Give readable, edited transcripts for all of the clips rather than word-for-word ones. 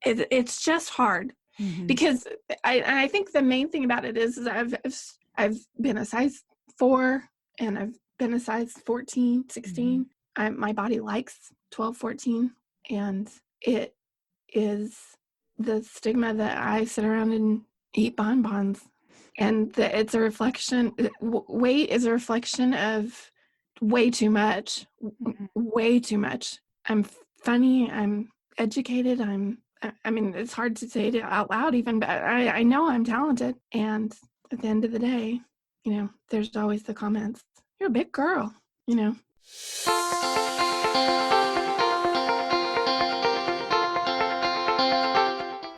it's just hard because I think the main thing about it is I've been a size 4 and I've been a size 14, 16. My body likes 12, 14, and it is the stigma that I sit around and eat bonbons, and that it's a reflection. Weight is a reflection of way too much, way too much. I'm funny. I'm educated. I mean, it's hard to say it out loud even, but I know I'm talented. And at the end of the day, there's always the comments, you're a big girl,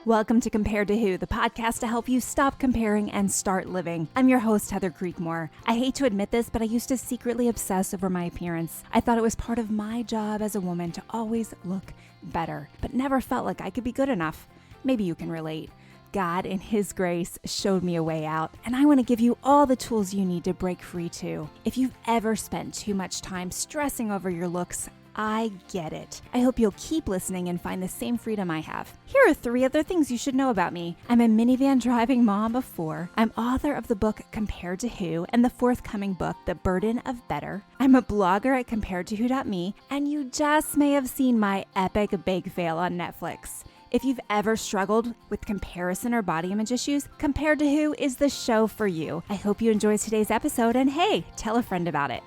Welcome to Compared to Who, the podcast to help you stop comparing and start living. I'm your host, Heather Creekmore. I hate to admit this, but I used to secretly obsess over my appearance. I thought it was part of my job as a woman to always look better, but never felt like I could be good enough. Maybe you can relate. God, in His grace, showed me a way out, and I want to give you all the tools you need to break free too. If you've ever spent too much time stressing over your looks, I get it. I hope you'll keep listening and find the same freedom I have. Here are 3 other things you should know about me. I'm a minivan driving mom of 4. I'm author of the book Compared to Who and the forthcoming book The Burden of Better. I'm a blogger at comparedtowho.me, and you just may have seen my epic bake fail on Netflix. If you've ever struggled with comparison or body image issues, Compared to Who is the show for you. I hope you enjoyed today's episode, and hey, tell a friend about it.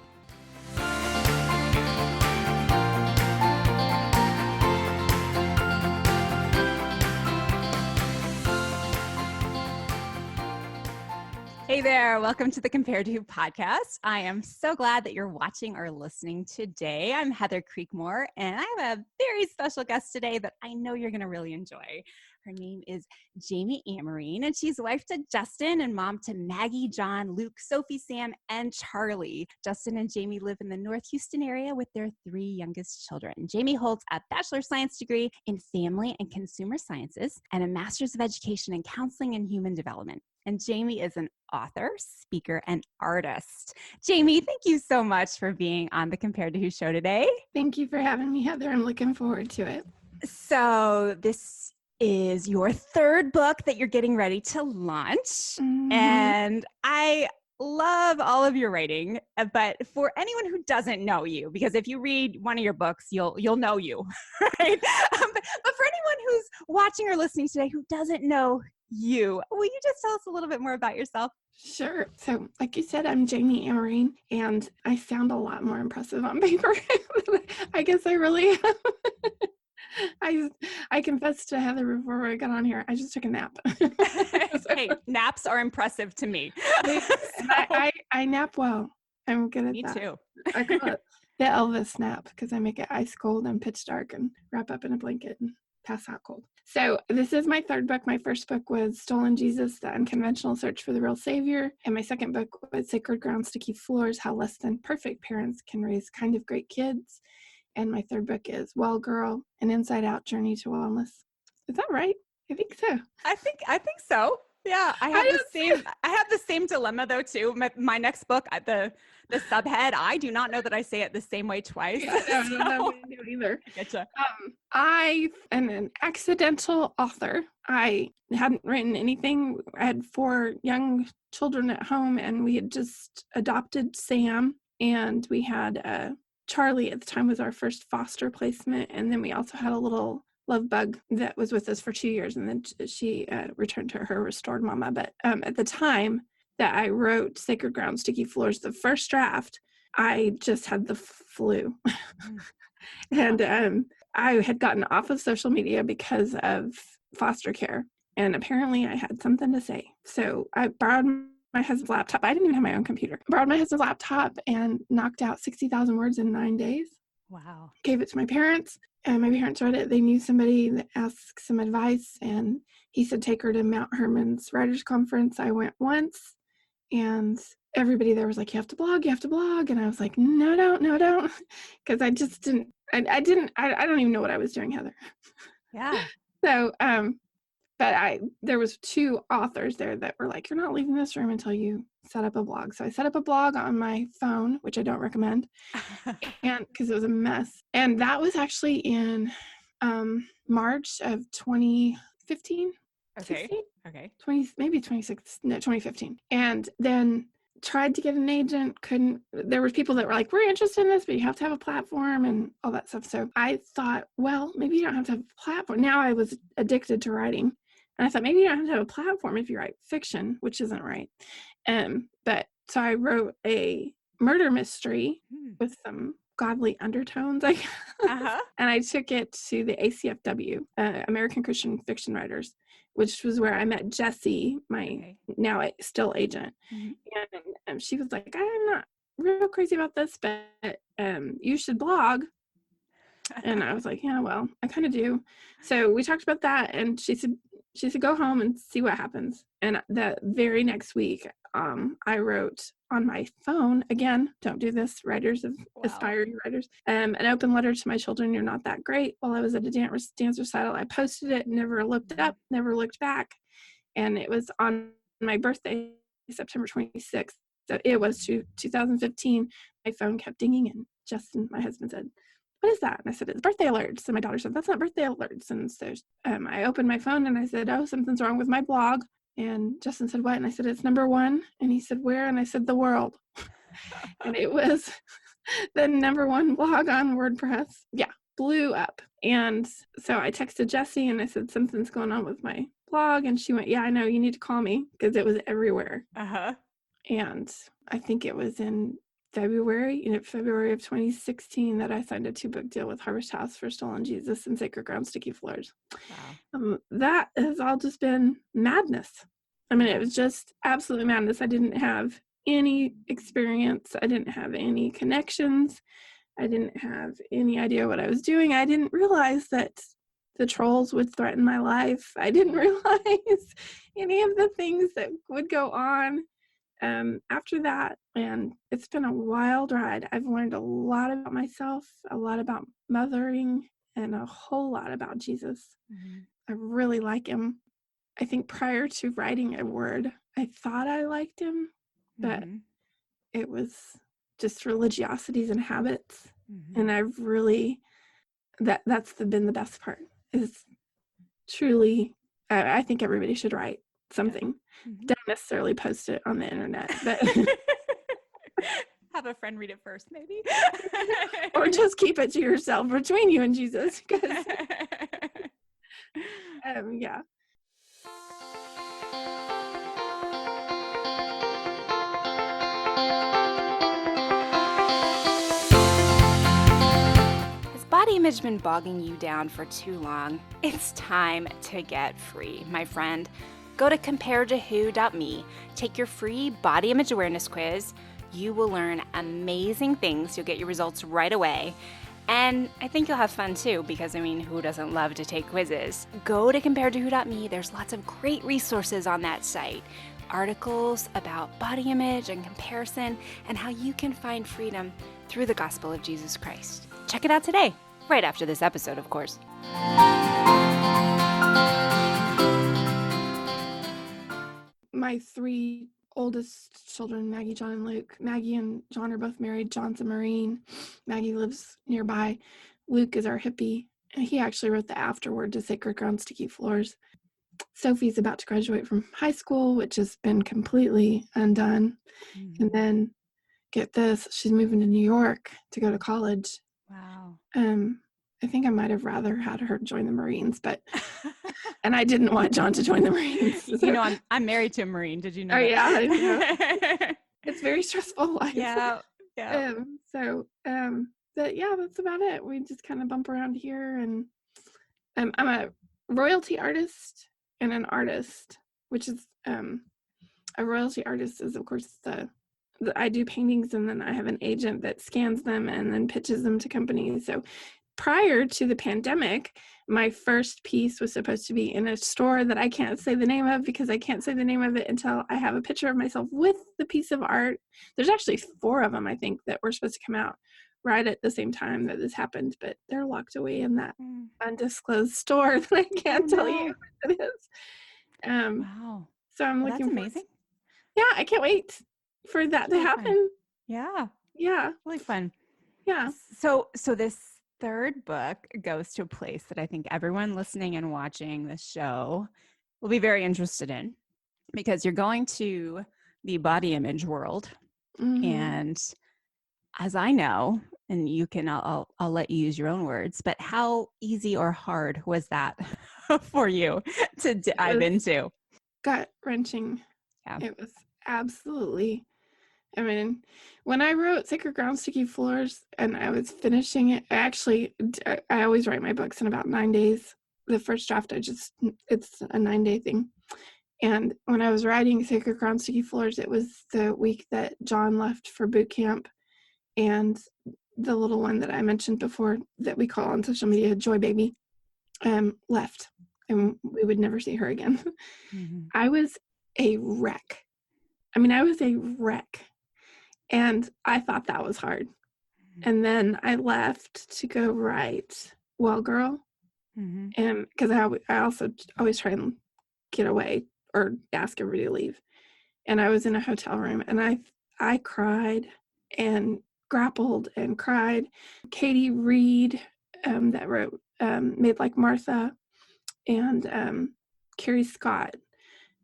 Hey there, welcome to the Compared to Who podcast. I am so glad that you're watching or listening today. I'm Heather Creekmore, and I have a very special guest today that I know you're going to really enjoy. Her name is Jami Amerine, and she's wife to Justin and mom to Maggie, John, Luke, Sophie, Sam, and Charlie. Justin and Jami live in the North Houston area with their 3 youngest children. Jami holds a Bachelor of Science degree in Family and Consumer Sciences and a Master's of Education in Counseling and Human Development. And Jami is an author, speaker, and artist. Jami, thank you so much for being on the Compared to Who show today. Thank you for having me, Heather. I'm looking forward to it. So this is your 3rd book that you're getting ready to launch. And I love all of your writing, but for anyone who doesn't know you, because if you read one of your books, you'll know you, right? But for anyone who's watching or listening today who doesn't know you, will you just tell us a little bit more about yourself? Sure. So, like you said, I'm Jami Amerine, and I sound a lot more impressive on paper. I guess I really am. I confessed to Heather before I got on here. I just took a nap. Hey, naps are impressive to me. I nap well. I'm good at Me that. too. I call it the Elvis nap because I make it ice cold and pitch dark and wrap up in a blanket and pass out cold. So this is my 3rd book. My first book was Stolen Jesus, The Unconventional Search for the Real Savior. And my 2nd book was Sacred Ground, Sticky Floors, How Less Than Perfect Parents Can Raise Kind of Great Kids. And my 3rd book is Well Girl, An Inside Out Journey to Wellness. Is that right? I think so. I think so. Yeah, I have the same dilemma though too. My next book, the subhead, I do not know that I say it the same way twice. Yeah, I don't know either. I getcha. I am an accidental author. I hadn't written anything. I had 4 young children at home, and we had just adopted Sam, and we had Charlie at the time was our first foster placement, and then we also had a little love bug that was with us for 2 years, and then she returned to her restored mama. But at the time that I wrote Sacred Ground, Sticky Floors, the first draft, I just had the flu. And I had gotten off of social media because of foster care, and apparently I had something to say. So I borrowed my husband's laptop. I didn't even have my own computer. I borrowed my husband's laptop and knocked out 60,000 words in 9 days. Wow. Gave it to my parents, and my parents read it. They knew somebody that asked some advice, and he said, take her to Mount Herman's Writers Conference. I went once, and everybody there was like, you have to blog. And I was like, no, don't. Because I just didn't, I don't even know what I was doing, Heather. Yeah. So, but there was 2 authors there that were like, you're not leaving this room until you set up a blog. So I set up a blog on my phone, which I don't recommend, and because it was a mess. And that was actually in March of 2015, Okay. 16, Okay. 20, maybe 26, no, 2015. And then tried to get an agent, couldn't. There were people that were like, we're interested in this, but you have to have a platform and all that stuff. So I thought, well, maybe you don't have to have a platform. Now I was addicted to writing. And I thought, maybe you don't have to have a platform if you write fiction, which isn't right. But so I wrote a murder mystery with some godly undertones, I guess. And I took it to the ACFW, American Christian Fiction Writers, which was where I met Jessie, my now still agent. And she was like, I'm not real crazy about this, but you should blog. And I was like, yeah, well, I kind of do. So we talked about that, and she said, go home and see what happens. And the very next week, I wrote on my phone, again, don't do this, writers of aspiring writers, an open letter to my children. You're not that great. While I was at a dance recital, I posted it, never looked up, never looked back. And it was on my birthday, September 26th. So it was 2015. My phone kept dinging, and Justin, my husband, said, what is that? And I said, it's birthday alerts. And my daughter said, that's not birthday alerts. And so I opened my phone and I said, oh, something's wrong with my blog. And Justin said, what? And I said, it's number 1. And he said, where? And I said, the world. And it was the number 1 blog on WordPress. Yeah, blew up. And so I texted Jessie and I said, something's going on with my blog. And she went, yeah, I know, you need to call me, because it was everywhere. And I think it was in February of 2016 that I signed a 2-book deal with Harvest House for Stolen Jesus and Sacred Ground Sticky Floors. That has all just been madness. I mean, it was just absolutely madness. I didn't have any experience. I didn't have any connections. I didn't have any idea what I was doing. I didn't realize that the trolls would threaten my life. I didn't realize any of the things that would go on after that. And it's been a wild ride. I've learned a lot about myself, a lot about mothering, and a whole lot about Jesus. I really like him. I think prior to writing a word, I thought I liked him, but it was just religiosities and habits. And I've really, that's been the best part, is truly, I think everybody should write something. Don't necessarily post it on the internet, but have a friend read it first, maybe. Or just keep it to yourself between you and Jesus, because yeah. Has body image been bogging you down for too long? It's time to get free, my friend. Go to comparetowho.me, take your free body image awareness quiz. You will learn amazing things. You'll get your results right away. And I think you'll have fun too, because who doesn't love to take quizzes? Go to comparetowho.me. There's lots of great resources on that site. Articles about body image and comparison, and how you can find freedom through the gospel of Jesus Christ. Check it out today, right after this episode, of course. My 3 oldest children, Maggie, John, and Luke. Maggie and John are both married. John's a Marine. Maggie lives nearby. Luke is our hippie, and he actually wrote the afterword to Sacred Ground Sticky Floors. Sophie's about to graduate from high school, which has been completely undone. And then, get this, she's moving to New York to go to college. Wow. I think I might have rather had her join the Marines, but and I didn't want John to join the Marines. So. I'm married to a Marine. Did you know? Oh, that? yeah, I know. It's very stressful life. Yeah. But yeah, that's about it. We just kind of bump around here, and I'm a royalty artist and an artist, which is a royalty artist is, of course, I do paintings, and then I have an agent that scans them and then pitches them to companies. So prior to the pandemic, my first piece was supposed to be in a store that I can't say the name of, because I can't say the name of it until I have a picture of myself with the piece of art. There's actually 4 of them, I think, that were supposed to come out right at the same time that this happened, but they're locked away in that undisclosed store that I can't tell you what it is. Wow. So I'm looking That's forward. amazing. Yeah, I can't wait for that to happen. Fun. Yeah. Yeah. Really fun. Yeah. So this third book goes to a place that I think everyone listening and watching this show will be very interested in, because you're going to the body image world. And as I know, and you can, I'll let you use your own words, but how easy or hard was that for you to dive into? Gut-wrenching. Yeah. It was absolutely, I mean, when I wrote Sacred Ground, Sticky Floors and I was finishing it, I always write my books in about 9 days. The first draft, it's a 9-day thing. And when I was writing Sacred Ground, Sticky Floors, it was the week that John left for boot camp, and the little one that I mentioned before that we call on social media Joy Baby left, and we would never see her again. I was a wreck. I was a wreck. And I thought that was hard. And then I left to go write Well Girl. And because I also always try and get away or ask everybody to leave. And I was in a hotel room and I cried and grappled and cried. Katie Reed, that wrote Made Like Martha, and Carrie Scott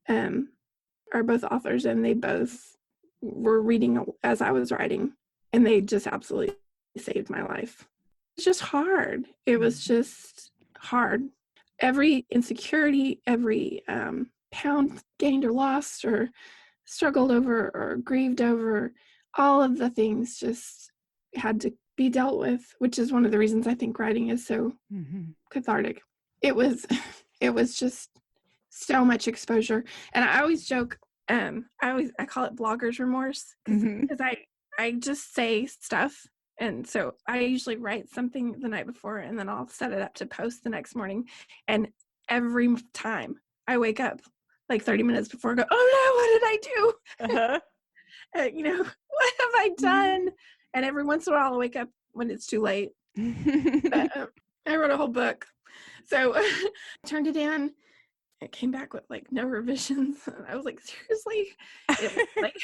are both authors, and they both were reading as I was writing, and they just absolutely saved my life. It's just hard. It was just hard. Every insecurity, every pound gained or lost or struggled over or grieved over, all of the things just had to be dealt with, which is one of the reasons I think writing is so cathartic. It was just so much exposure. And I always joke, I call it blogger's remorse, because I just say stuff. And so I usually write something the night before, and then I'll set it up to post the next morning. And every time I wake up like 30 minutes before, I go, oh no, what did I do? What have I done? And every once in a while I'll wake up when it's too late. But, I wrote a whole book. So I turned it in. It came back with like no revisions. And I was like, seriously? It was like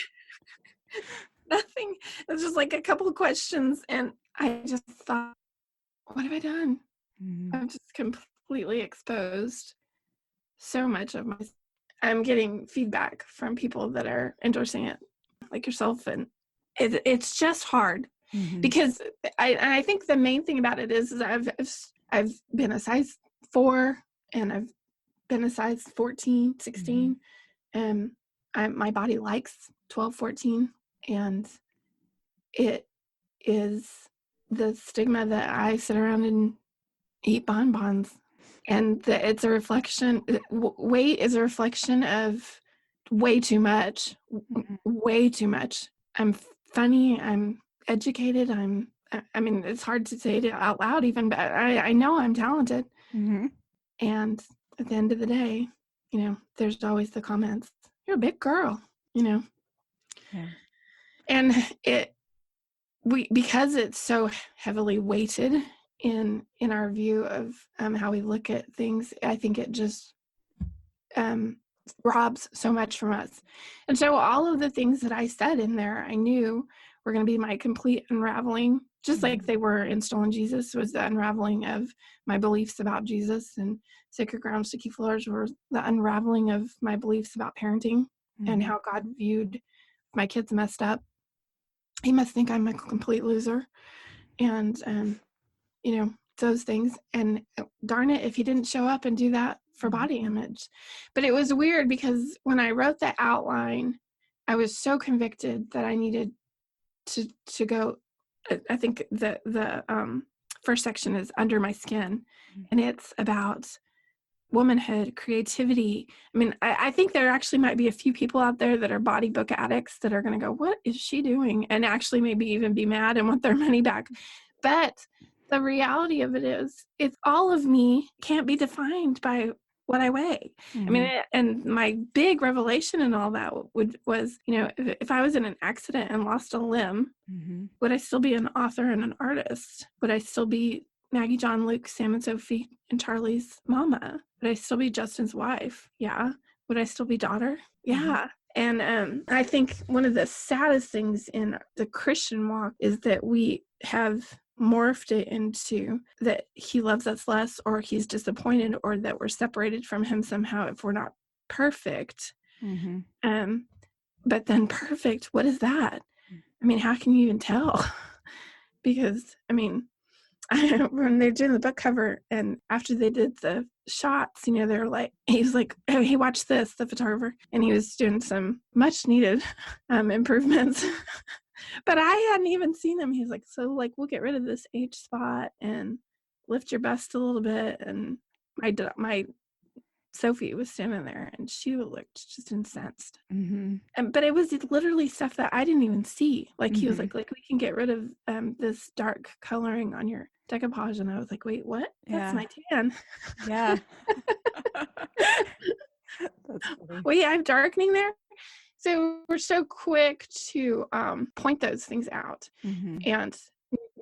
nothing. It was just like a couple of questions. And I just thought, what have I done? I'm just completely exposed so much of myself. I'm getting feedback from people that are endorsing it, like yourself. And it's just hard because I think the main thing about it is I've been a size 4 and I've been a size 14, 16. And my body likes 12, 14. And it is the stigma that I sit around and eat bonbons. And it's a reflection, weight is a reflection of way too much, way too much. I'm funny, I'm educated, it's hard to say it out loud even, but I know I'm talented. And at the end of the day, there's always the comments, you're a big girl, Yeah. And because it's so heavily weighted in our view of how we look at things, I think it just robs so much from us. And so all of the things that I said in there, I knew were going to be my complete unraveling, just like they were in Stolen Jesus was the unraveling of my beliefs about Jesus, and Sacred Ground, Sticky Floors were the unraveling of my beliefs about parenting and how God viewed my kids messed up. He must think I'm a complete loser. And, those things. And darn it, if he didn't show up and do that for body image. But it was weird because when I wrote the outline, I was so convicted that I needed to go. I think the first section is Under My Skin, and it's about womanhood, creativity. I think there actually might be a few people out there that are body book addicts that are going to go, what is she doing? And actually maybe even be mad and want their money back. But the reality of it is, it's all of me can't be defined by what I weigh. And my big revelation in all that was, if I was in an accident and lost a limb, would I still be an author and an artist? Would I still be Maggie, John, Luke, Sam, and Sophie, and Charlie's mama? Would I still be Justin's wife? Yeah. Would I still be daughter? Yeah. And I think one of the saddest things in the Christian walk is that we have morphed it into that he loves us less, or he's disappointed, or that we're separated from him somehow if we're not perfect. But then perfect, what is that? I mean, how can you even tell? Because, I mean, when they're doing the book cover and after they did the shots, you know, they're like, he was like, oh, hey, watch this, the photographer. And he was doing some much needed improvements. But I hadn't even seen him. He's like, so like, we'll get rid of this H spot and lift your bust a little bit. And my Sophie was standing there and she looked just incensed. But it was literally stuff that I didn't even see. Like he was like we can get rid of this dark coloring on your decoupage. And I was like, wait, what? That's my tan. Yeah. That's funny. Well, yeah, I have darkening there. So we're so quick to point those things out and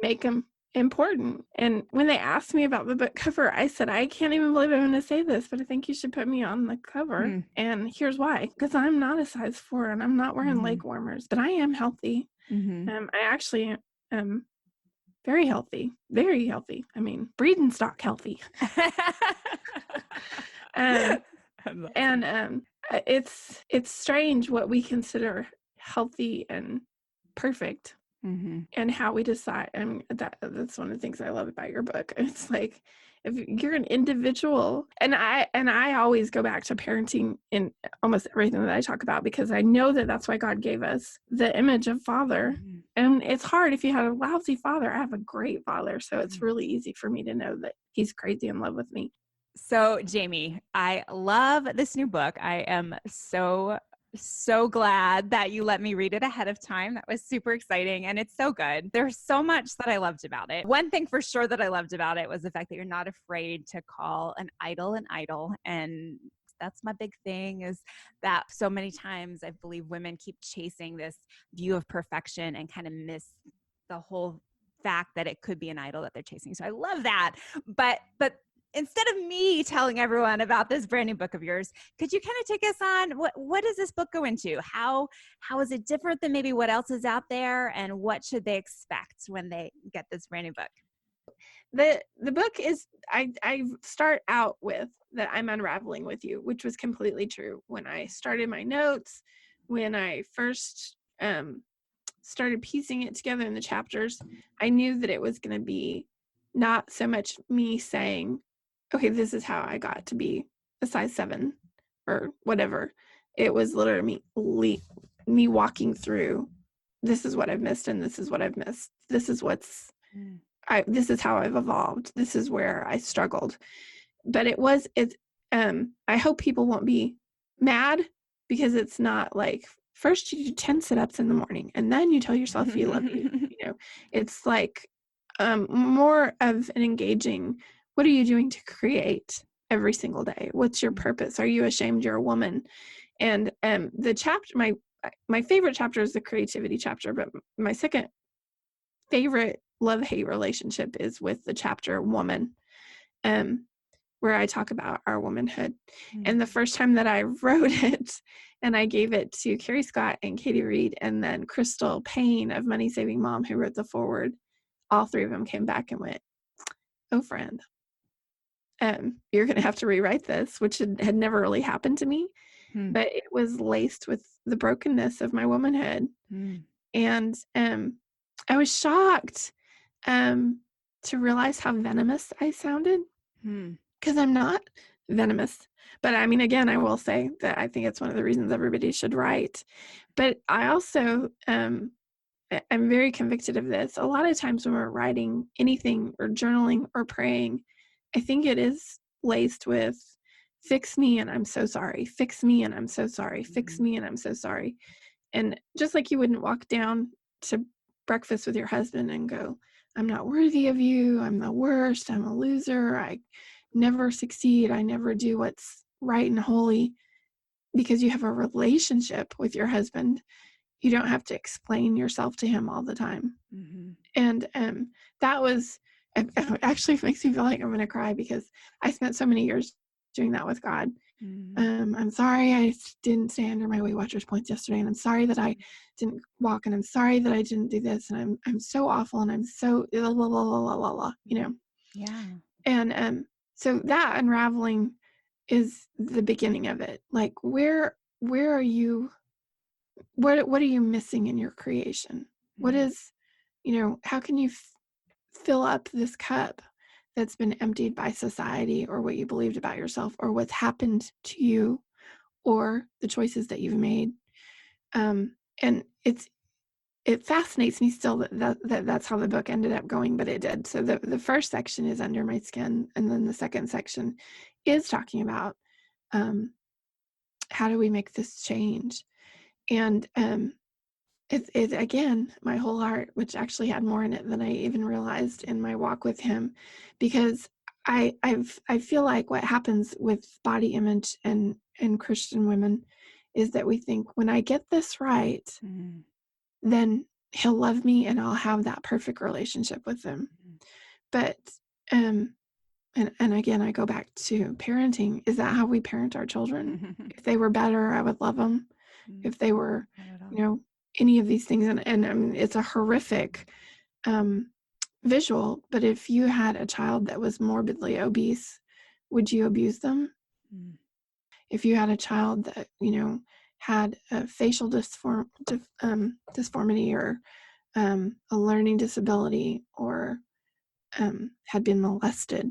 make them important. And when they asked me about the book cover, I said, I can't even believe I'm going to say this, but I think you should put me on the cover. And here's why. Because I'm not a size 4 and I'm not wearing leg warmers, but I am healthy. I actually am very healthy. I mean, breeding stock healthy. It's strange what we consider healthy and perfect and how we decide. I mean, that's one of the things I love about your book. It's like, if you're an individual, and I always go back to parenting in almost everything that I talk about, because I know that that's why God gave us the image of father. And it's hard if you have a lousy father. I have a great father, so it's really easy for me to know that he's crazy in love with me. So, Jami, I love this new book. I am so glad that you let me read it ahead of time. That was super exciting. And it's so good. There's so much that I loved about it. One thing for sure that I loved about it was the fact that you're not afraid to call an idol an idol. And that's my big thing, is that so many times I believe women keep chasing this view of perfection and kind of miss the whole fact that it could be an idol that they're chasing. So I love that. But instead of me telling everyone about this brand new book of yours, could you kind of take us on what does this book go into? How is it different than maybe what else is out there, and what should they expect when they get this brand new book? The book is, I start out with that I'm unraveling with you, which was completely true. When I started my notes, when I first started piecing it together in the chapters, I knew that it was going to be not so much me saying, okay, this is how I got to be a size 7 or whatever. It was literally me walking through, this is what I've missed and this is what I've missed. This is this is how I've evolved. This is where I struggled. But I hope people won't be mad, because it's not like, first you do 10 sit-ups in the morning and then you tell yourself you love you. You know, it's like more of an engaging, what are you doing to create every single day? What's your purpose? Are you ashamed you're a woman? And the chapter, my favorite chapter is the creativity chapter, but my second favorite love-hate relationship is with the chapter Woman, where I talk about our womanhood. And the first time that I wrote it, and I gave it to Carrie Scott and Katie Reed, and then Crystal Payne of Money Saving Mom, who wrote the foreword, all three of them came back and went, oh, friend, you're going to have to rewrite this, which had never really happened to me. But it was laced with the brokenness of my womanhood. And I was shocked to realize how venomous I sounded, because I'm not venomous. But I mean, again, I will say that I think it's one of the reasons everybody should write. But I also, I'm very convicted of this. A lot of times when we're writing anything or journaling or praying, I think it is laced with, fix me and I'm so sorry. Fix me and I'm so sorry. Fix me and I'm so sorry. And just like you wouldn't walk down to breakfast with your husband and go, I'm not worthy of you. I'm the worst. I'm a loser. I never succeed. I never do what's right and holy. Because you have a relationship with your husband, you don't have to explain yourself to him all the time. And that was, it actually makes me feel like I'm going to cry, because I spent so many years doing that with God. I'm sorry I didn't stay under my Weight Watchers points yesterday, and I'm sorry that I didn't walk, and I'm sorry that I didn't do this, and I'm so awful, and I'm so la la la la la la, Yeah. And so that unraveling is the beginning of it. Like, where are you? What are you missing in your creation? What is, how can you fill up this cup that's been emptied by society, or what you believed about yourself, or what's happened to you, or the choices that you've made? And it fascinates me still that's how the book ended up going, but it did. So the first section is Under My Skin, and then the second section is talking about how do we make this change. And it again, my whole heart, which actually had more in it than I even realized in my walk with him, because I feel like what happens with body image and Christian women is that we think, when I get this right, then he'll love me and I'll have that perfect relationship with him. But and again, I go back to parenting. Is that how we parent our children? If they were better, I would love them. If they were, any of these things, and it's a horrific visual, but if you had a child that was morbidly obese, would you abuse them? If you had a child that, had a facial dysphoria, or a learning disability, or had been molested,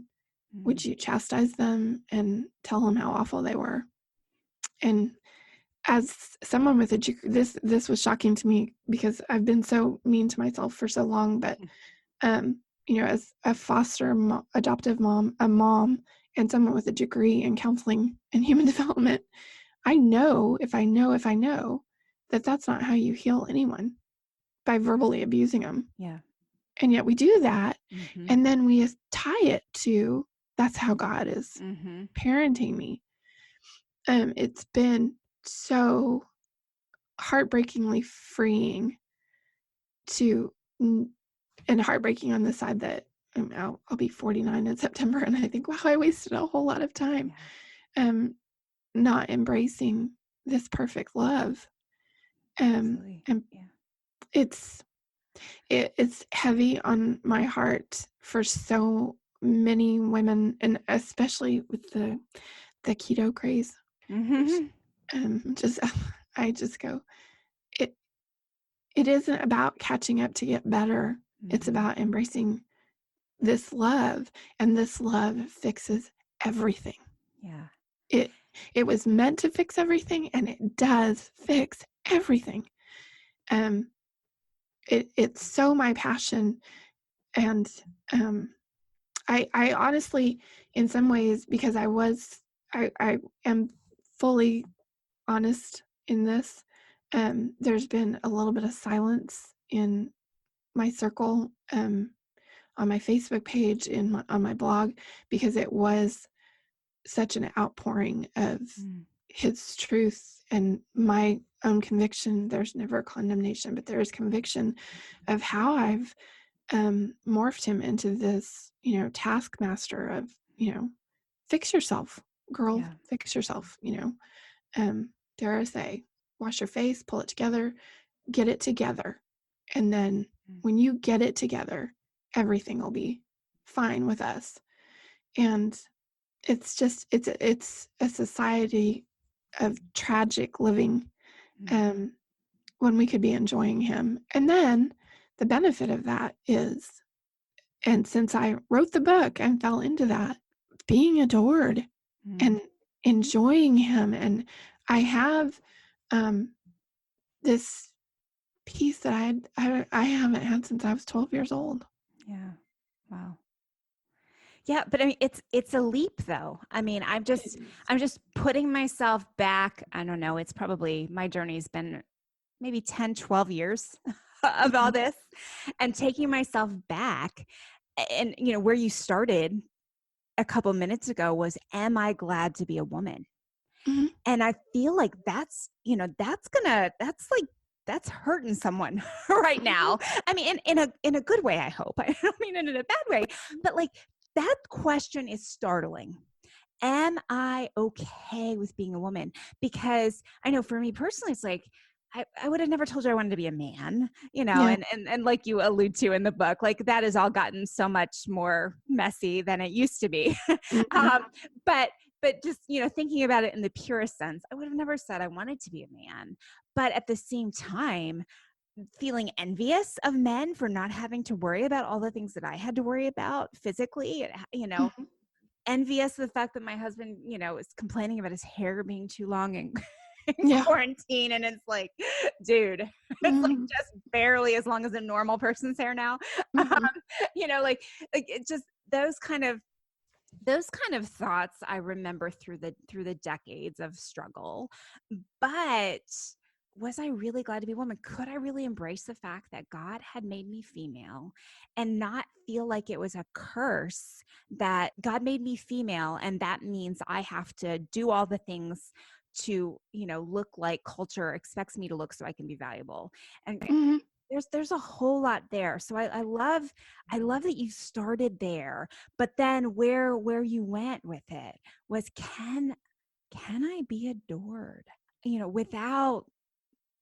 would you chastise them and tell them how awful they were? And as someone with this was shocking to me, because I've been so mean to myself for so long, but as a adoptive mom, a mom, and someone with a degree in counseling and human development, I know that that's not how you heal anyone, by verbally abusing them. Yeah. And yet we do that. And then we tie it to, that's how God is parenting me. It's been so heartbreakingly freeing and heartbreaking on the side that I'll be 49 in September, and I think, wow, I wasted a whole lot of time not embracing this perfect love. And it's heavy on my heart for so many women, and especially with the keto craze. I just go, it isn't about catching up to get better. It's about embracing this love, and this love fixes everything. Yeah. It was meant to fix everything, and it does fix everything. It's so my passion. And I honestly, in some ways, because I am fully honest in this, there's been a little bit of silence in my circle, on my Facebook page, on my blog, because it was such an outpouring of his truth and my own conviction. There's never condemnation, but there is conviction of how I've morphed him into this, taskmaster of, fix yourself, girl, fix yourself, dare I say, wash your face, pull it together, get it together. And then when you get it together, everything will be fine with us. And it's just, it's a society of tragic living, when we could be enjoying him. And then the benefit of that is, and since I wrote the book and fell into that, being adored and enjoying him. And I have this peace that I haven't had since I was 12 years old. Yeah. Wow. Yeah, but I mean, it's a leap though. I mean, I'm just putting myself back. I don't know. It's probably, my journey's been maybe 10, 12 years of all this, and taking myself back. And, where you started a couple minutes ago was, am I glad to be a woman? And I feel like that's hurting someone right now. I mean, in a good way, I hope. I don't mean it in a bad way, but like, that question is startling. am I okay with being a woman? Because I know for me personally, it's like, I would have never told you I wanted to be a man, Yeah. and like you allude to in the book, like that has all gotten so much more messy than it used to be. Mhm. um, but just, thinking about it in the purest sense, I would have never said I wanted to be a man. But at the same time, feeling envious of men for not having to worry about all the things that I had to worry about physically, Mhm. envious of the fact that my husband, is complaining about his hair being too long and in Yeah. quarantine. And it's like, dude, it's like Mhm. just barely as long as a normal person's hair now. Um, Mhm. like it just those kind of thoughts I remember through the decades of struggle. But was I really glad to be a woman? Could I really embrace the fact that God had made me female and not feel like it was a curse that God made me female and that means I have to do all the things to, look like culture expects me to look so I can be valuable. And Mhm. there's a whole lot there. So I love that you started there, but then where you went with it was, can I be adored? Without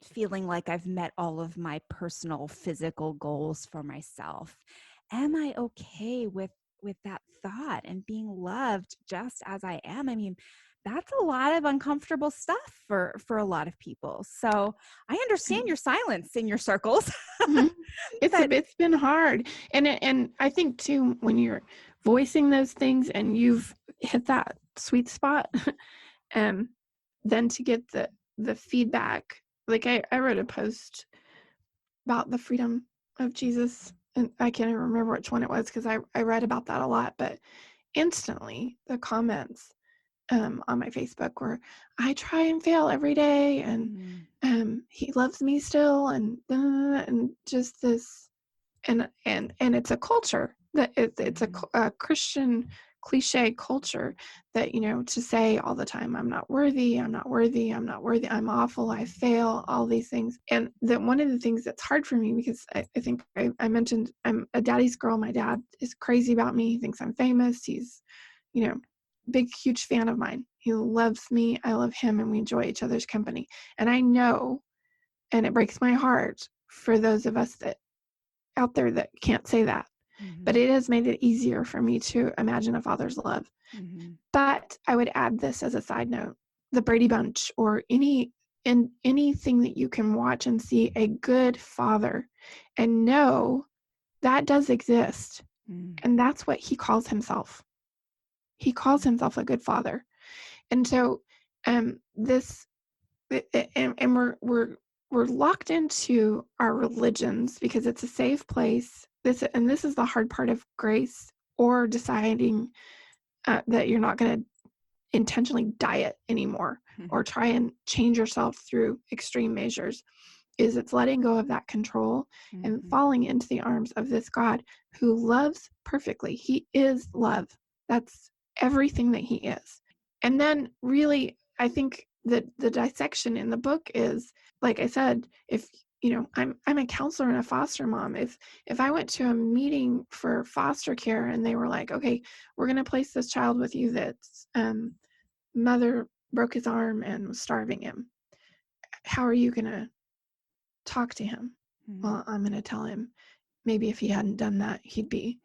feeling like I've met all of my personal physical goals for myself. Am I okay with that thought and being loved just as I am? I mean, that's a lot of uncomfortable stuff for a lot of people. So I understand Right. your silence in your circles. Mhm. But It's been hard. And I think too, when you're voicing those things and you've hit that sweet spot, um, then to get the feedback. Like I wrote a post about the freedom of Jesus, and I can't even remember which one it was because I read about that a lot, but instantly the comments on my Facebook were, I try and fail every day, and he loves me still, and just this, and it's a culture that it's a Christian cliche culture that, to say all the time, I'm not worthy, I'm not worthy, I'm not worthy, I'm awful, I fail, all these things. And that one of the things that's hard for me, because I think I mentioned I'm a daddy's girl. My dad is crazy about me. He thinks I'm famous. He's, you know big huge fan of mine. He loves me, I love him, and we enjoy each other's company. And I know, and it breaks my heart for those of us that out there that can't say that. But it has made it easier for me to imagine a father's love. But I would add this as a side note: the Brady Bunch, or anything that you can watch and see a good father and know that does exist. And that's what he calls himself. He calls himself a good father. And so this and we're locked into our religions because it's a safe place. This is the hard part of grace, or deciding that you're not going to intentionally diet anymore or try and change yourself through extreme measures. It's letting go of that control and falling into the arms of this God who loves perfectly. He is love. That's everything that he is. And then really, I think that the dissection in the book is, like I said, if I'm a counselor and a foster mom. If I went to a meeting for foster care and they were like, okay, we're going to place this child with you that's mother broke his arm and was starving him, how are you going to talk to him? Well, I'm going to tell him maybe if he hadn't done that, he'd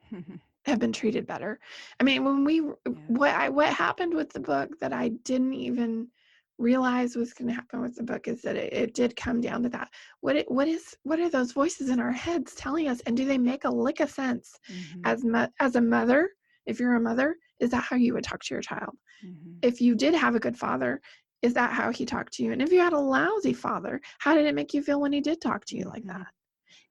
have been treated better. I mean, what happened with the book that I didn't even realize was going to happen with the book is that it did come down to that. What are those voices in our heads telling us, and do they make a lick of sense? As a mother, if you're a mother, is that how you would talk to your child? If you did have a good father, is that how he talked to you? And if you had a lousy father, how did it make you feel when he did talk to you like that?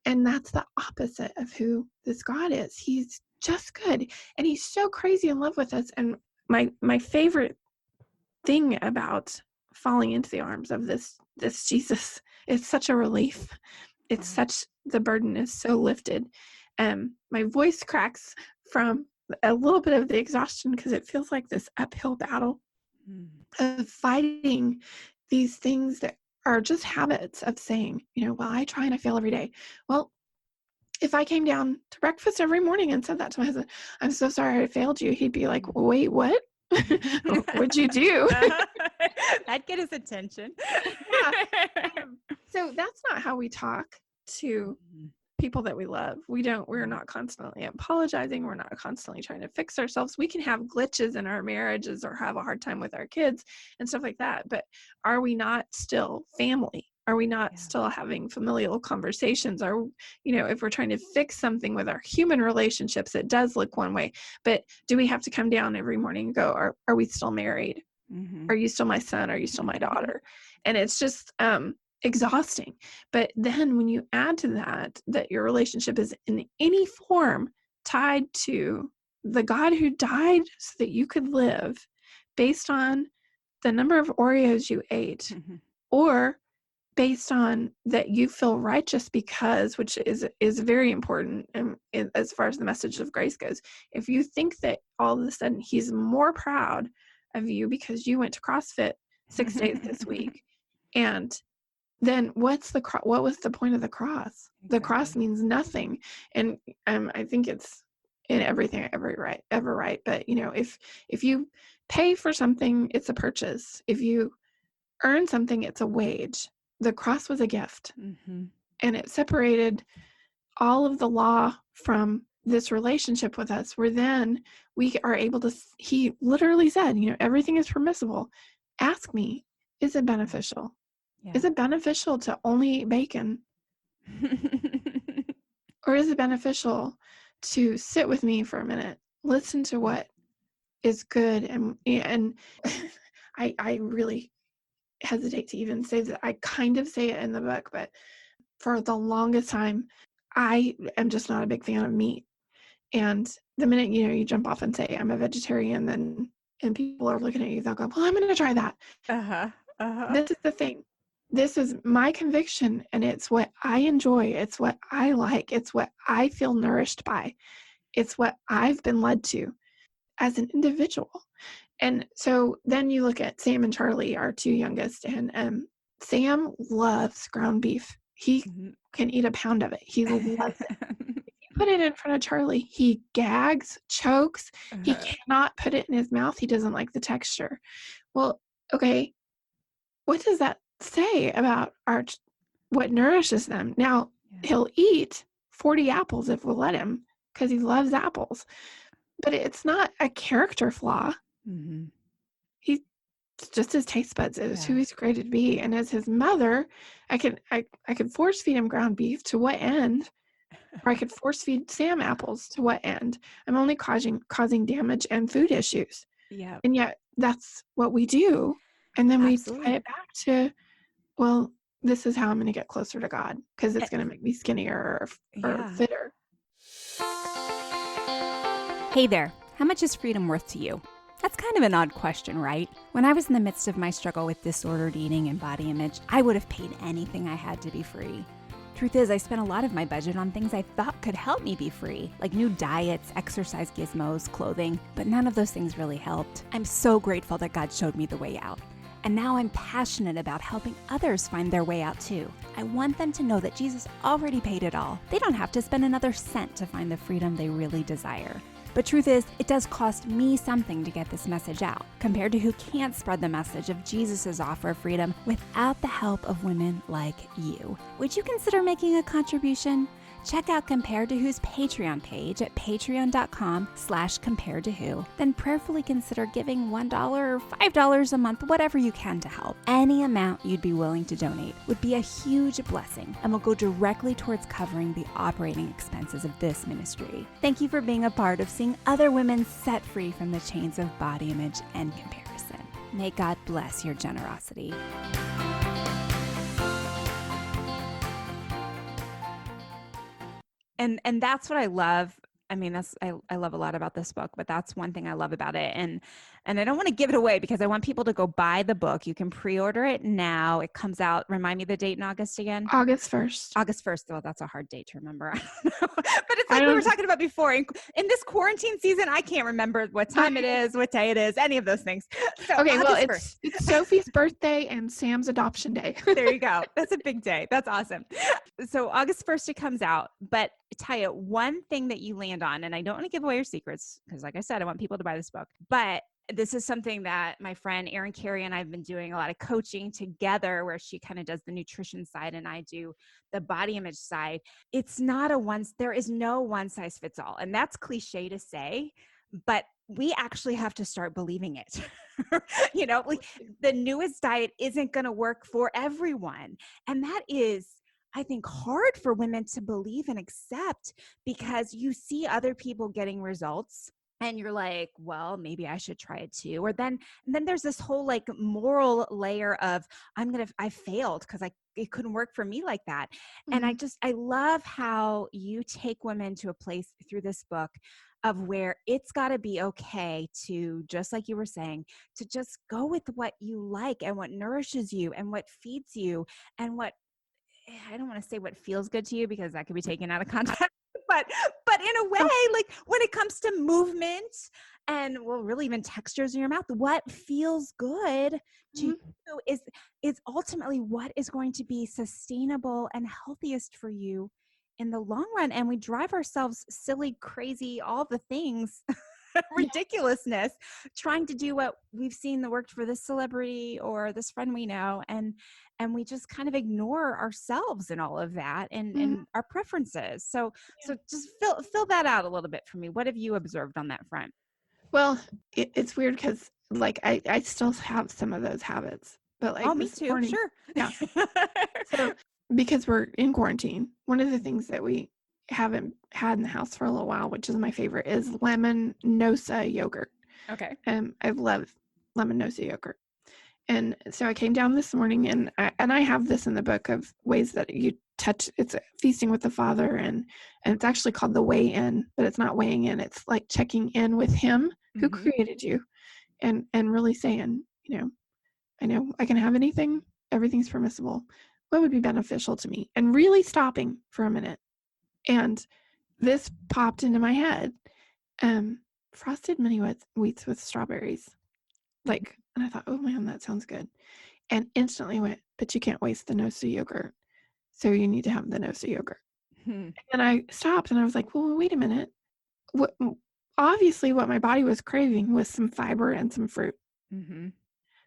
And that's the opposite of who this God is. He's just good. And he's so crazy in love with us. And my favorite thing about falling into the arms of this Jesus, it's such a relief. It's such, the burden is so lifted. My voice cracks from a little bit of the exhaustion because it feels like this uphill battle of fighting these things that are just habits of saying, well, I try and I fail every day. Well, if I came down to breakfast every morning and said that to my husband, I'm so sorry I failed you, he'd be like, wait, what? What'd you do? That'd get his attention. Yeah. So that's not how we talk to people that we love. We're not constantly apologizing. We're not constantly trying to fix ourselves. We can have glitches in our marriages or have a hard time with our kids and stuff like that. But are we not still family? Are we not still having familial conversations? Or, if we're trying to fix something with our human relationships, it does look one way. But do we have to come down every morning and go, are we still married? Are you still my son? Are you still my daughter? And it's just exhausting. But then when you add to that your relationship is in any form tied to the God who died so that you could live based on the number of Oreos you ate, or based on that you feel righteous because, which is very important as far as the message of grace goes. If you think that all of a sudden he's more proud of you because you went to CrossFit 6 days this week, and then what was the point of the cross? Exactly. The cross means nothing. And I think it's in everything I ever write. But if you pay for something, it's a purchase. If you earn something, it's a wage. The cross was a gift. And it separated all of the law from this relationship with us, where then we are able to, he literally said, everything is permissible. Ask me, is it beneficial? Yeah. Is it beneficial to only eat bacon? Or is it beneficial to sit with me for a minute, listen to what is good? And I really hesitate to even say that. I kind of say it in the book, but for the longest time, I am just not a big fan of meat. And the minute, you jump off and say, I'm a vegetarian, and people are looking at you, they'll go, well, I'm going to try that. This is the thing. This is my conviction, and it's what I enjoy. It's what I like. It's what I feel nourished by. It's what I've been led to as an individual. And so then you look at Sam and Charlie, our two youngest, and Sam loves ground beef. He can eat a pound of it. He loves it. If you put it in front of Charlie, he gags, chokes. He cannot put it in his mouth. He doesn't like the texture. Well, okay, what does that say about what nourishes them? Now, he'll eat 40 apples if we'll let him, because he loves apples. But it's not a character flaw. He's just his taste buds. It's who he's created to be. And as his mother, I could force feed him ground beef. To what end? Or I could force feed Sam apples. To what end? I'm only causing damage and food issues. Yeah. And yet that's what we do. And then we tie it back to, well, this is how I'm going to get closer to God, because it's going to make me skinnier or fitter. Hey there. How much is freedom worth to you? That's kind of an odd question, right? When I was in the midst of my struggle with disordered eating and body image, I would have paid anything I had to be free. Truth is, I spent a lot of my budget on things I thought could help me be free, like new diets, exercise gizmos, clothing, but none of those things really helped. I'm so grateful that God showed me the way out. And now I'm passionate about helping others find their way out too. I want them to know that Jesus already paid it all. They don't have to spend another cent to find the freedom they really desire. But truth is, it does cost me something to get this message out, compared to who can't spread the message of Jesus' offer of freedom without the help of women like you. Would you consider making a contribution? Check out Compared to Who's Patreon page at patreon.com/comparedtowho. Then prayerfully consider giving $1 or $5 a month, whatever you can to help. Any amount you'd be willing to donate would be a huge blessing and will go directly towards covering the operating expenses of this ministry. Thank you for being a part of seeing other women set free from the chains of body image and comparison. May God bless your generosity. And that's what I love. I mean, I love a lot about this book, but that's one thing I love about it. And I don't want to give it away because I want people to go buy the book. You can pre-order it now. It comes out. Remind me the date in August again. August 1st. August 1st. Well, that's a hard date to remember. I don't know. But it's like we were talking about before. In this quarantine season, I can't remember what time it is, what day it is, any of those things. So okay, well, it's Sophie's birthday and Sam's adoption day. There you go. That's a big day. That's awesome. So August 1st, it comes out. But tell you one thing that you land on, and I don't want to give away your secrets because, like I said, I want people to buy this book. But this is something that my friend Erin Carey and I have been doing a lot of coaching together, where she kind of does the nutrition side and I do the body image side. There is no one size fits all. And that's cliche to say, but we actually have to start believing it. Like the newest diet isn't going to work for everyone. And that is, I think, hard for women to believe and accept, because you see other people getting results and you're like, well, maybe I should try it too. And then there's this whole like moral layer of I failed because it couldn't work for me like that. Mm-hmm. And I love how you take women to a place through this book of where it's got to be okay to, just like you were saying, to just go with what you like and what nourishes you and what feeds you and what, I don't want to say what feels good to you, because that could be taken out of context. But in a way, like when it comes to movement and, well, really even textures in your mouth, what feels good to you is ultimately what is going to be sustainable and healthiest for you in the long run. And we drive ourselves silly, crazy, all the things, ridiculousness, trying to do what we've seen that worked for this celebrity or this friend we know. And we just kind of ignore ourselves in all of that and our preferences. So just fill that out a little bit for me. What have you observed on that front? Well, it's weird because like I still have some of those habits, but like me too. morning, Sure. Yeah. So because we're in quarantine, one of the things that we haven't had in the house for a little while, which is my favorite, is lemon Nosa yogurt. Okay. I love lemon Nosa yogurt. And so I came down this morning, and I have this in the book of ways that you touch. It's feasting with the Father, and it's actually called the weigh in, but it's not weighing in. It's like checking in with Him who created you, and really saying, I know I can have anything. Everything's permissible. What would be beneficial to me? And really stopping for a minute. And this popped into my head. Frosted mini wheats with strawberries. And I thought, oh man, that sounds good. And instantly went, but you can't waste the Nosa yogurt. So you need to have the Nosa yogurt. And I stopped and I was like, well, wait a minute. Obviously what my body was craving was some fiber and some fruit.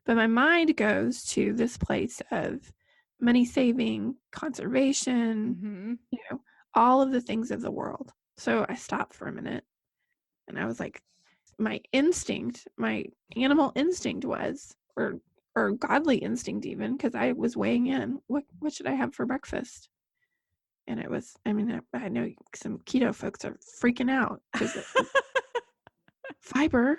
But my mind goes to this place of money saving, conservation, all of the things of the world. So I stopped for a minute and I was like, my animal instinct was, or godly instinct even, because I was weighing in, what should I have for breakfast? And it was, I know some keto folks are freaking out because fiber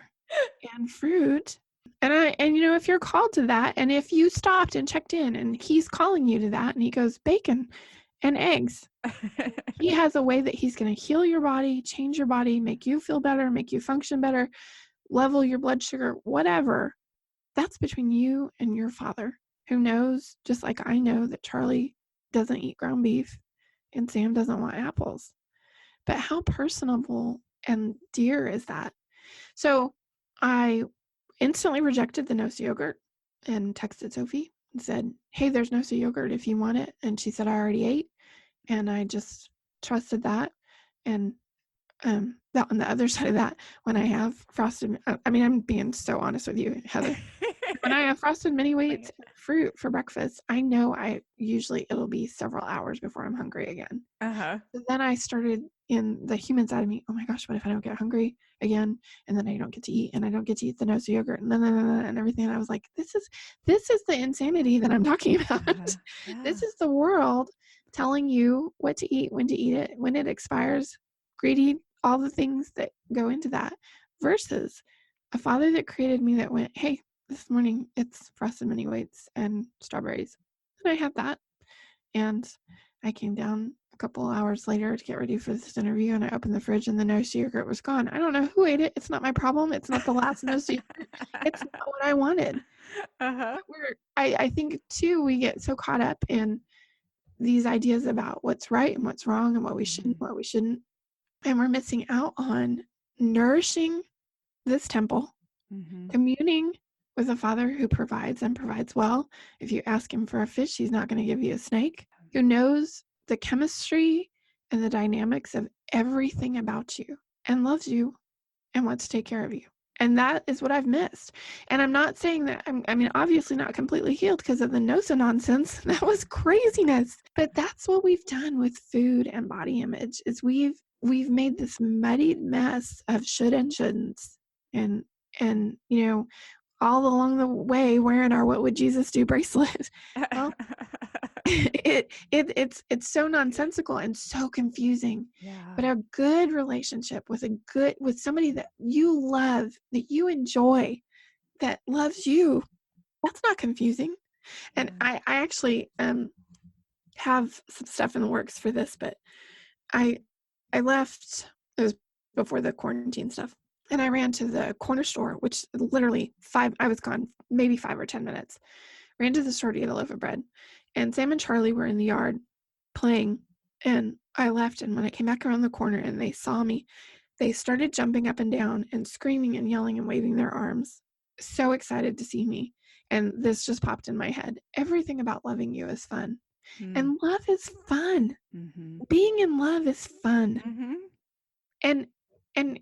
and fruit. And if you're called to that, and if you stopped and checked in and he's calling you to that and he goes, bacon and eggs, he has a way that he's going to heal your body, change your body, make you feel better, make you function better, level your blood sugar, whatever. That's between you and your Father, who knows, just like I know, that Charlie doesn't eat ground beef and Sam doesn't want apples. But how personable and dear is that? So I instantly rejected the Nosa yogurt and texted Sophie and said, hey, there's Nosa yogurt if you want it. And she said, I already ate. And I just trusted that. And that on the other side of that, when I have frosted, I'm being so honest with you, Heather. When I have frosted mini wheats and fruit for breakfast, I know it'll be several hours before I'm hungry again. So then I started in the human side of me, oh my gosh, what if I don't get hungry again? And then I don't get to eat, and I don't get to eat the Nosa yogurt and everything. And I was like, this is the insanity that I'm talking about. This is the world telling you what to eat, when to eat it, when it expires, greedy, all the things that go into that, versus a Father that created me that went, hey, this morning it's frosted mini wheats and strawberries. And I had that. And I came down a couple hours later to get ready for this interview, and I opened the fridge and the Nosa yogurt was gone. I don't know who ate it. It's not my problem. It's not the last Nosa yogurt. It's not what I wanted. I think too, we get so caught up in these ideas about what's right and what's wrong and what we should and what we shouldn't. And we're missing out on nourishing this temple, communing with a Father who provides and provides well. If you ask him for a fish, he's not going to give you a snake, who knows the chemistry and the dynamics of everything about you and loves you and wants to take care of you. And that is what I've missed. And I'm not saying that I mean, obviously not completely healed because of the Nosa nonsense. That was craziness. But that's what we've done with food and body image is we've made this muddied mess of should and shouldn'ts. And all along the way wearing our What Would Jesus Do bracelet. Well, it's so nonsensical and so confusing. Yeah. But a good relationship with somebody that you love, that you enjoy, that loves you, that's not confusing. And I actually have some stuff in the works for this, but I left, it was before the quarantine stuff, and I ran to the corner store, which literally I was gone maybe 5 or 10 minutes. Ran to the store to get a loaf of bread, and Sam and Charlie were in the yard playing, and I left, and when I came back around the corner and they saw me, they started jumping up and down and screaming and yelling and waving their arms, so excited to see me. And this just popped in my head. Everything about loving you is fun. And love is fun. Being in love is fun. And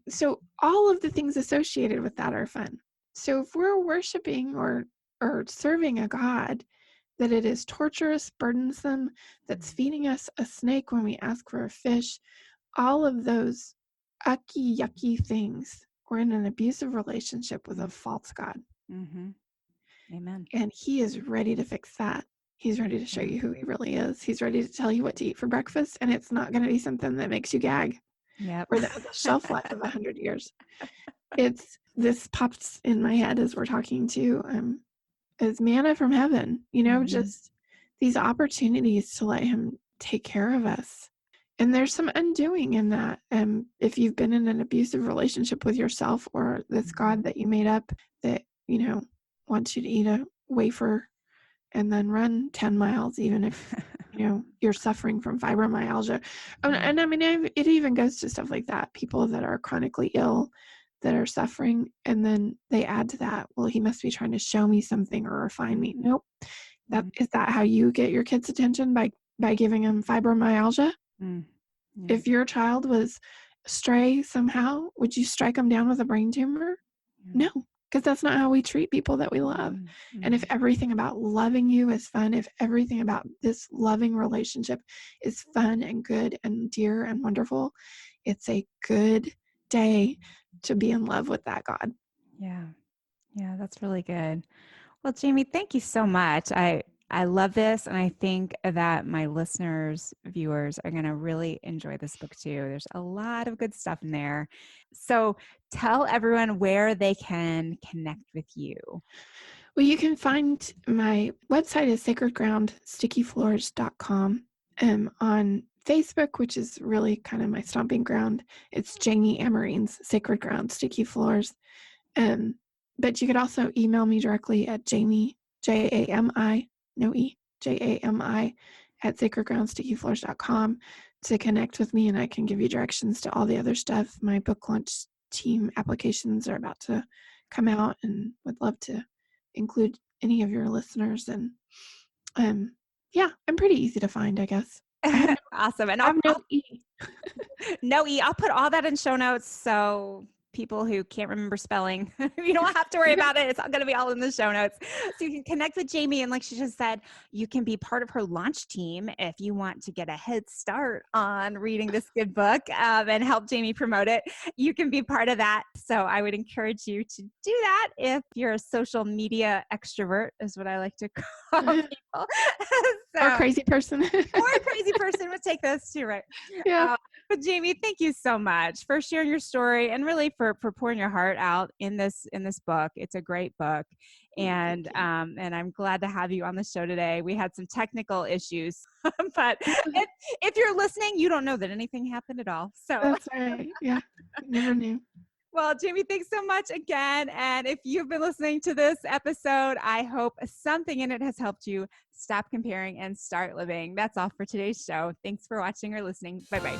so all of the things associated with that are fun. So if we're worshiping or serving a God that it is torturous, burdensome, that's feeding us a snake when we ask for a fish, all of those ucky, yucky things, we're in an abusive relationship with a false God. Amen. And he is ready to fix that. He's ready to show you who he really is. He's ready to tell you what to eat for breakfast, and it's not going to be something that makes you gag. Yep. Or that has a shelf life of 100 years. This pops in my head as we're talking to, as manna from heaven, just these opportunities to let him take care of us. And there's some undoing in that. If you've been in an abusive relationship with yourself or this God that you made up that, wants you to eat a wafer and then run 10 miles, even if, you're suffering from fibromyalgia. And I mean, it even goes to stuff like that. People that are chronically ill, that are suffering, and then they add to that, well, he must be trying to show me something or refine me. Nope. Is that how you get your kids' attention, by giving them fibromyalgia? If your child was stray somehow, would you strike them down with a brain tumor? No, because that's not how we treat people that we love. And if everything about loving you is fun, if everything about this loving relationship is fun and good and dear and wonderful, it's a good day to be in love with that God. Yeah, that's really good. Well, Jami, thank you so much. I love this, and I think that my listeners, viewers, are going to really enjoy this book too. There's a lot of good stuff in there. So tell everyone where they can connect with you. Well, you can find my website is sacredgroundstickyfloors.com. On Facebook, which is really kind of my stomping ground, it's Jami Amerine's Sacred Ground Sticky Floors. But you could also email me directly at Jami, Jami, no E, Jami at sacredgroundstickyfloors.com to connect with me, and I can give you directions to all the other stuff. My book launch team applications are about to come out, and would love to include any of your listeners. And I'm pretty easy to find, I guess. Awesome. And I'll no E. No E. I'll put all that in show notes, so people who can't remember spelling, you don't have to worry about it. It's all going to be all in the show notes. So you can connect with Jami. And like she just said, you can be part of her launch team if you want to get a head start on reading this good book and help Jami promote it. You can be part of that. So I would encourage you to do that if you're a social media extrovert, is what I like to call people. Or a crazy person. Or a crazy person would take those too, right? Yeah. But Jami, thank you so much for sharing your story and really for pouring your heart out in this book. It's a great book. And I'm glad to have you on the show today. We had some technical issues, but if you're listening, you don't know that anything happened at all. So that's right. Yeah. Never knew. Well, Jami, thanks so much again. And if you've been listening to this episode, I hope something in it has helped you stop comparing and start living. That's all for today's show. Thanks for watching or listening. Bye-bye.